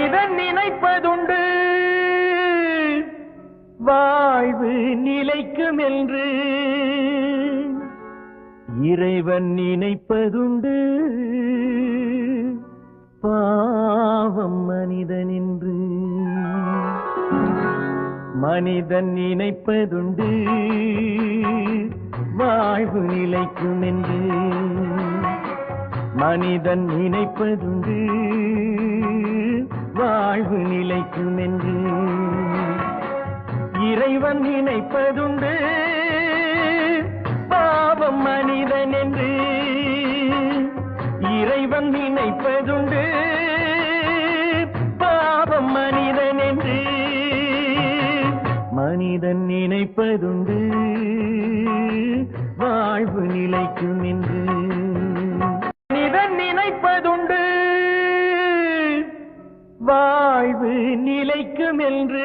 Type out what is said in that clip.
மனிதன் நினைப்பதுண்டு வாழ்வு நிலைக்கும் என்று, இறைவன் நினைப்பதுண்டு பாவம் மனிதன் என்று. மனிதன் நினைப்பதுண்டு வாழ்வு நிலைக்கும் என்று, மனிதன் நினைப்பதுண்டு வாழ்வு நிலைக்கும் என்று, இறைவன் நினைப்பதுண்டு பாவம் மனிதன் என்று. இறைவன் நினைப்பதுண்டு பாவம் மனிதன் என்று, மனிதன் நினைப்பதுண்டு வாழ்வு நிலைக்கும் என்று. மனிதன் நினைப்பதுண்டு வாழ்வு நிலைக்கும் என்று.